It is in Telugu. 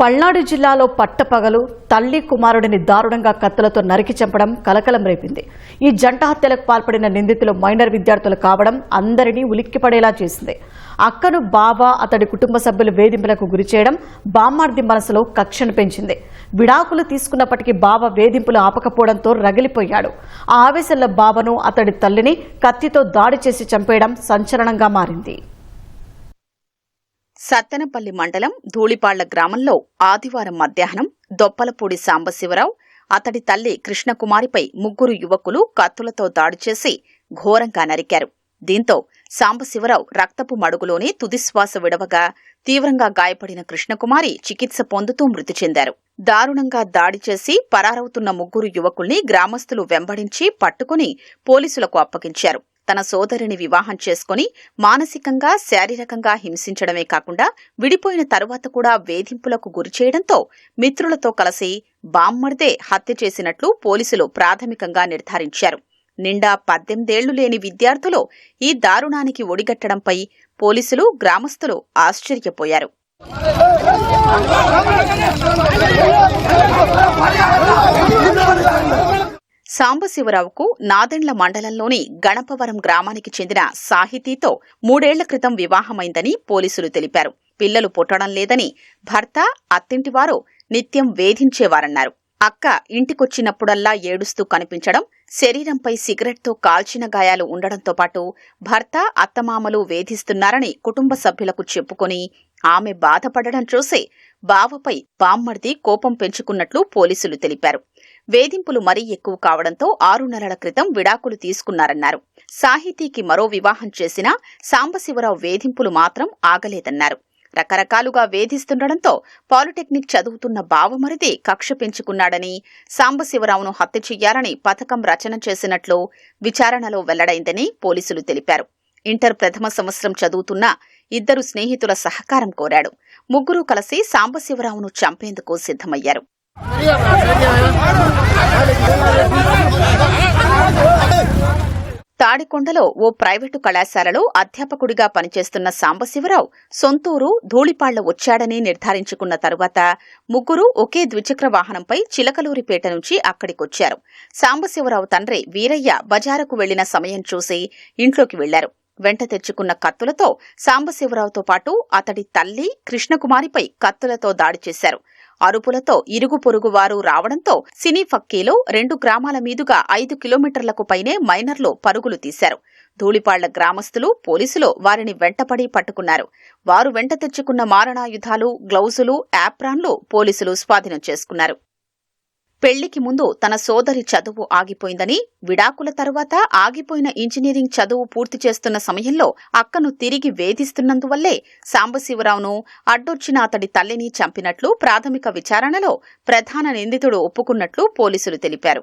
పల్నాడు జిల్లాలో పట్టపగలు తల్లి కుమారుడిని దారుణంగా కత్తులతో నరికి చంపడం కలకలం రేపింది. ఈ జంట హత్యలకు పాల్పడిన నిందితులు మైనర్ విద్యార్థులు కావడం అందరినీ ఉలిక్కిపడేలా చేసింది. అక్కను బావ అతడి కుటుంబ సభ్యులు వేధింపులకు గురిచేయడం బామ్మార్ది మనసులో కక్షను పెంచింది. విడాకులు తీసుకున్నప్పటికీ బావ వేధింపులు ఆపకపోవడంతో రగిలిపోయాడు. ఆ ఆవేశంలో బావను అతడి తల్లిని కత్తితో దాడి చేసి చంపేయడం సంచలనంగా మారింది. సత్తెనపల్లి మండలం ధూళిపాళ్ల గ్రామంలో ఆదివారం మధ్యాహ్నం దొప్పలపూడి సాంబశివరావు అతడి తల్లి కృష్ణకుమారిపై ముగ్గురు యువకులు కత్తులతో దాడి చేసి ఘోరంగా నరికారు. దీంతో సాంబశివరావు రక్తపు మడుగులోనే తుదిశ్వాస విడవగా తీవ్రంగా గాయపడిన కృష్ణకుమారి చికిత్స పొందుతూ మృతి చెందారు. దారుణంగా దాడి చేసి పరారవుతున్న ముగ్గురు యువకుల్ని గ్రామస్తులు వెంబడించి పట్టుకుని పోలీసులకు అప్పగించారు. తన సోదరిని వివాహం చేసుకుని మానసికంగా శారీరకంగా హింసించడమే కాకుండా విడిపోయిన తరువాత కూడా వేధింపులకు గురిచేయడంతో మిత్రులతో కలిసి బామ్మర్దే హత్య చేసినట్లు పోలీసులు ప్రాథమికంగా నిర్ధారించారు. నిండా 18 ఏళ్లు లేని విద్యార్థులు ఈ దారుణానికి ఒడిగట్టడంపై పోలీసులు గ్రామస్తులు ఆశ్చర్యపోయారు. సాంబశివరావుకు నాదెండ్ల మండలంలోని గణపవరం గ్రామానికి చెందిన సాహితీతో 3 ఏళ్ల క్రితం వివాహమైందని పోలీసులు తెలిపారు. పిల్లలు పుట్టడం లేదని భర్త, అత్తింటివారు నిత్యం వేధించేవారన్నారు. అక్క ఇంటికొచ్చినప్పుడల్లా ఏడుస్తూ కనిపించడం, శరీరంపై సిగరెట్తో కాల్చిన గాయాలు ఉండడంతో పాటు భర్త, అత్తమామలు వేధిస్తున్నారని కుటుంబ సభ్యులకు చెప్పుకొని ఆమె బాధపడడం చూసి బావపై బామ్మర్ది కోపం పెంచుకున్నట్లు పోలీసులు తెలిపారు. వేధింపులు మరీ ఎక్కువ కావడంతో 6 నెలల క్రితం విడాకులు తీసుకున్నారన్నారు. సాహితీకి మరో వివాహం చేసినా సాంబశివరావు వేధింపులు మాత్రం ఆగలేదన్నారు. రకరకాలుగా వేధిస్తుండడంతో పాలిటెక్నిక్ చదువుతున్న బావమరిది కక్ష పెంచుకున్నాడని, సాంబశివరావును హత్య చెయ్యాలని పథకం రచన చేసినట్లు విచారణలో వెల్లడైందని పోలీసులు తెలిపారు. ఇంటర్ ప్రథమ సంవత్సరం చదువుతున్న 2 స్నేహితుల సహకారం కోరాడు. ముగ్గురూ కలిసి సాంబశివరావును చంపేందుకు సిద్ధమయ్యారు. తాడికొండలో ఓ ప్రైవేటు కళాశాలలో అధ్యాపకుడిగా పనిచేస్తున్న సాంబశివరావు సొంతూరు ధూళిపాళ్ల వచ్చాడని నిర్ధారించుకున్న తరువాత ముగ్గురు ఒకే ద్విచక్ర వాహనంపై చిలకలూరిపేట నుంచి అక్కడికొచ్చారు. సాంబశివరావు తండ్రి వీరయ్య బజారుకు వెళ్లిన సమయం చూసి ఇంట్లోకి వెళ్లారు. వెంట తెచ్చుకున్న కత్తులతో సాంబశివరావుతో పాటు అతడి తల్లి కృష్ణకుమారిపై కత్తులతో దాడి చేశారు. అరుపులతో ఇరుగు పొరుగు వారు రావడంతో సినీ ఫక్కీలో 2 గ్రామాల మీదుగా 5 కిలోమీటర్లకు పైనే మైనర్లు పరుగులు తీశారు. ధూళిపాళ్ల గ్రామస్తులు, పోలీసులు వారిని వెంటపడి పట్టుకున్నారు. వారు వెంట తెచ్చుకున్న మారణాయుధాలు, గ్లౌజులు, యాప్రాన్లు పోలీసులు స్వాధీనం చేసుకున్నారు. పెళ్లికి ముందు తన సోదరి చదువు ఆగిపోయిందని, విడాకుల తరువాత ఆగిపోయిన ఇంజనీరింగ్ చదువు పూర్తి చేస్తున్న సమయంలో అక్కను తిరిగి వేధిస్తున్నందువల్లే సాంబశివరావును అడ్డొచ్చిన అతడి తల్లిని చంపినట్లు ప్రాథమిక విచారణలో ప్రధాన నిందితుడు ఒప్పుకున్నట్లు పోలీసులు తెలిపారు.